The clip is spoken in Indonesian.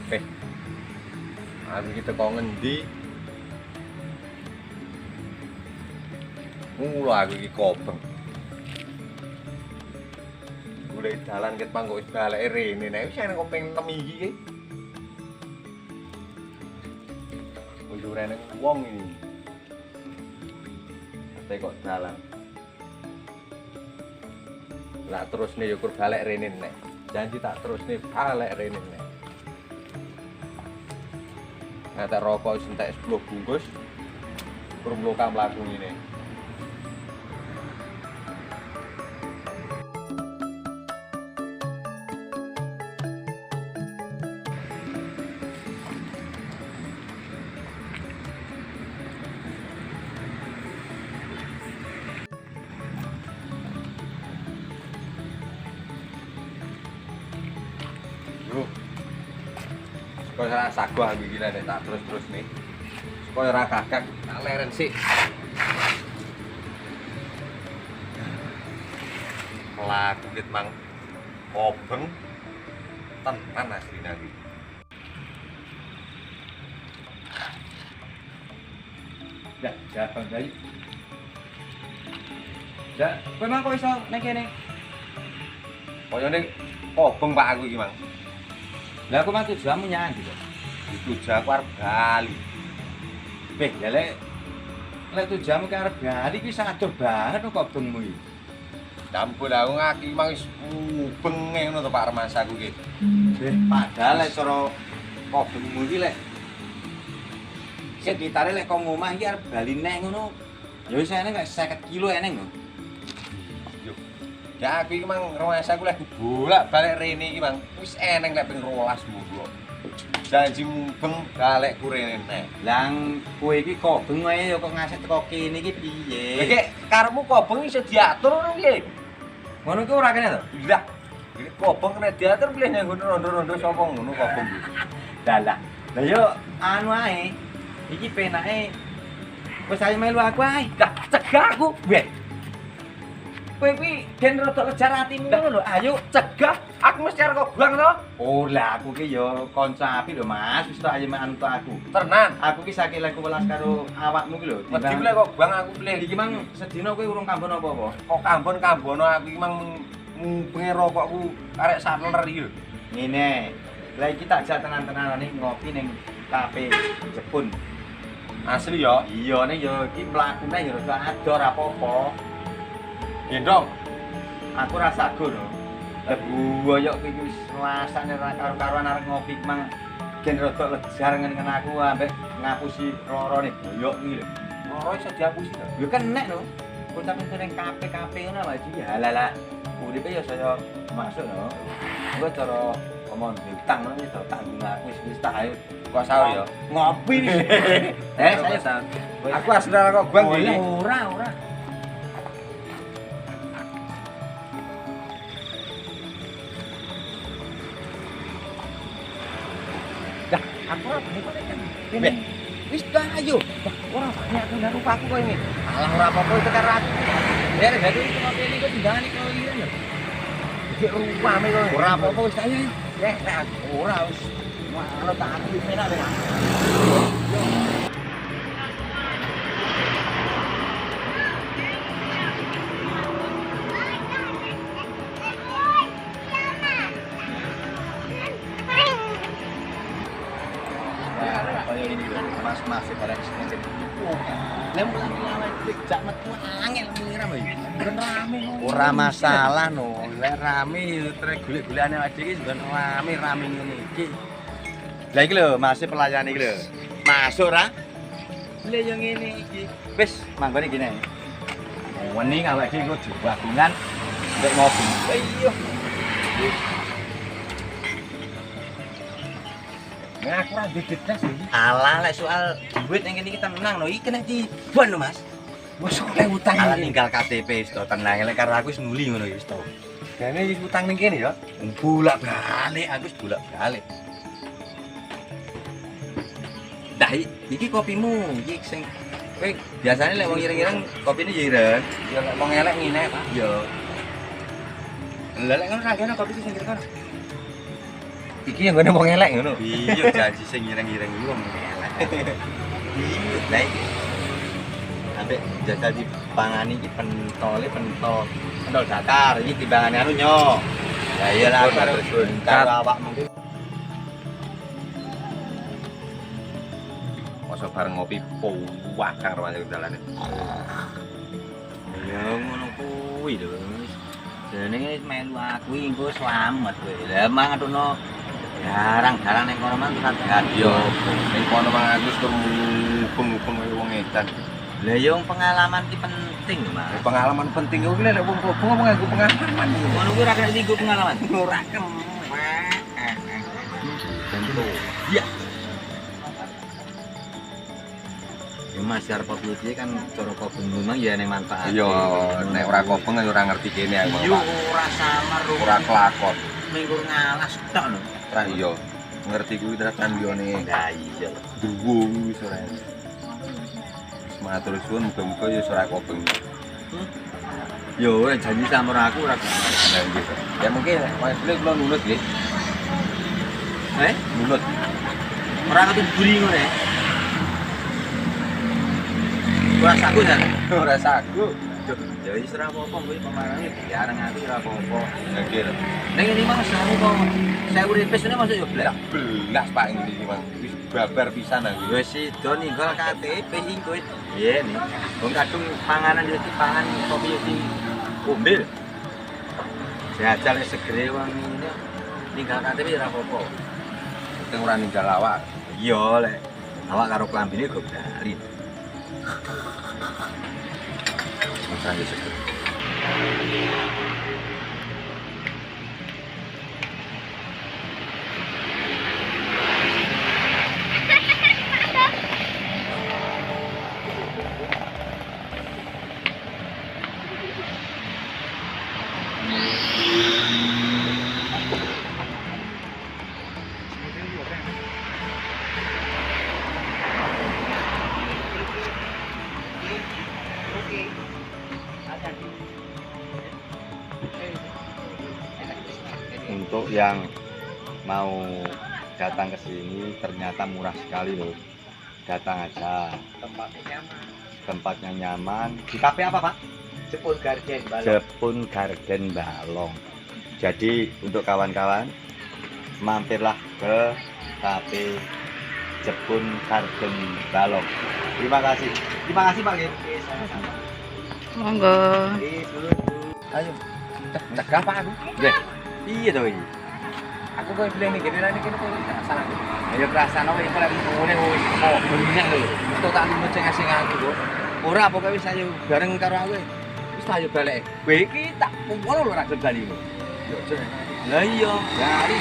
Eh, aku kita kok ngendi? Mula aku iki kobeng. Mulai dalan ket mangko wis baleke rene nek wis ana kok pengen 6 iki ki. Ujurane wong iki. Ate kok dalan. Lah terus nih yukur balik rene nek. Janji tak terus nih balik rene nek. Nggak rokok sentek 10 bungkus. Kurang lokam lagu ini. Supaya ora sago aku iki nek tak terus nih. Supaya ora gagak tak leren sik. Lagu ket mang kobeng tenan asline iki. Ya, Bang Bayu. Ya, kowe mang kok iso ning kene? Koyo ning kobeng Pak aku iki, Mang. Lah aku mah tujuanmu nyang gitu. Tujuan aku arep bali. Beh, ya lek tujuanmu ke arep bali ki sador banget kok bengmu iki. Campur aku ngaki mang wis mubeng ngono to Pak Remas aku iki. Beh, padahal lek cara kobengmu iki lek sekitare lek kok ngomah iki arep bali neh ngono. Ya wis eneng lek 50 kilo eneng lho. Ya aku iki mang Remas aku lagi bolak-balik rene iki mang wis eneng lek ping 12 mulu. Janji mubeng balik ku rene neh. Lang kowe iki kobeng ae ya kok ngasih teko kene iki piye? Iki karepmu kobeng iso diatur ngono piye? Ngono ki ora kene to? Lah, iki kobeng kena diatur pilih yang rondo-rondo sapa ngono kobeng iki. Lah yo anu ae. Iki penake wis ayo melu aku ae. Lah, cegah aku. Weh, Kowe kuwi ben rada kejar atimu ngono lho. Ayo cegah aku mesti arep kobang to. Oh lah aku ki yo kanca api lho Mas, wis tak ayo mek anu aku. Tenan. Aku ki saking lek welas karo awakmu ki lho. Mesti pilih kobang aku pilih. Iki mang sedina kowe urung kambon apa-apa. Kok kambon-kambono aku iki mang mubenge rokokku arek saler iki lho. Ngene. Lah iki tak jak tenan-tenanane ngopi ning kafe Jepun. Asli ya. Iya ning yo iki mlakune yo rada ador apa-apa. Gendong. Aku ra sago no. Lah buaya kowe iki wis rasane ra karo-karoan arep ngopi mang gen rada lejar ngen aku ambek ngapusi lorone boyok iki lho. Loro iso dihapusi to. Yo kenek no. Kok tapi sering kafe ngono wae iki halala. Uripe yo saya masuk no. Engko cara omong utang ngono wis tanggung aku wis tak ayo Kok sahur ya. ngopi nih. Saya Aku asli ora kok bang iki. Ora. Aku ora banyak. Wis ta ayo. Ora banyak nang rupa aku kok ini. Alah ora apa-apa itu karo aku. Ya dadi itu kok ini kok tindakan iki kok iki lho. Iki rupane kok. Ora apa-apa wis ayo. Ya ora wis. Ono tak aku penak wis. Mas barang sing lem lawan jak metu angel meliram iki. Ben rame. Ora masalah no. Lek rame golek-golekane awake dhewe iki ben rame ngene iki. Lah iki lho, Mas pelayan iki lho. Masuk ra? Lah yo ngene iki. Wis, manggone gini. Wening awake dhewe kok dibagungan nek ngopi. Iya. Nah, aku ora duit das iki. Alah, lek soal duit yang kene kita menang lho, iki kena dibuan lho, Mas. Wes oleh utang Alah iki. ninggal KTP wis to tenang, lek karo aku wis nuli ngono wis to. Dene iki utang ning kene ya. Bolak-balik, aku wis bolak-balik. Dah iki kopimu, iki sing kowe biasane lek wong ireng-ireng kopine ya ireng. Ya lek wong elek ngene, Pak. Yo. Lah lek ngono ra kopi sing ireng kono. iki yang ngene wong elek ngono. Iya janji sing ireng-ireng iku wong elek. Iya, lah iki. Ambek jajal dipangani iki pentol dakar iki timbangane anu nyo. Ya iyalah karo awakmu ki. Masa bareng ngopi puwakang rwane dalane. Ya ngono kuwi lho. Dene melu aku iki engko slamet kowe. Lah mangatono garang-garang ning kono man tetep Yo, ning kono mah aku mubeng-mubeng kaya wong edan. Lah yo pengalaman ki penting lho, Mas. Pengalaman penting kuwi lek wong kobong apa nganggo pengalaman. Ngono kuwi ora kena dienggo pengalaman. Ora kemek. Tentu. Iya. Ya Mas arep piye kan cara kobong memang ya ning manfaat. Yo, nek ora kobong ora ngerti kene aku. Yo ora samar Ora kelakon. minggur ngalas tok lho. Ora iya. Ngerti kuwi tenan yone. Lah iya. Duwung wis ora. Matur suwun muga-muga ya ora kobong. Yo janji sama aku ora. Nah gitu. Ya mungkin Mas kula nunut nggih. Nunut. Ora ngerti buri ngono ya. Rasaku kan. Ora saku. Ya wis ora apa-apa kuwi pemarange biareng aku ora apa-apa. Nggih. Ning ini Mas aku kok saya urip pesune masuk yo blek. Belas Pak ini Bang. Wis babar pisan aku. Wis sido ninggal KTP iki kowe. Iya nih. Wong kadung panganan yo dipangan kopi yo di ombil. Jajal segere wong ini ninggal KTP ora apa-apa. Penting ora ninggal awak. Iya lek awak karo klambine go bali. Makanya seger. Untuk yang mau datang ke sini ternyata murah sekali loh. Datang aja. Tempatnya nyaman. Di kafe apa, Pak? Jepun Garden Balong. Jepun Garden Balong. Jadi untuk kawan-kawan mampirlah ke kafe Jepun Garden Balong. Terima kasih. Terima kasih Pak. Oke, sama-sama. Monggo. Oke, dulu. Ayo. Cegah Pak aku. Nggih. Iya toh iki. Aku kowe pilih ning kene kene kok gak salah. Ayo kerasane wis ora ngene wis kok bener lho. Itu tak lunut sing asing aku, Bro. Ora pokoke wis ayo bareng karo aku. Wis ayo balik. Kowe iki tak kumpul lho ora gelem bali. Lah iya, bali.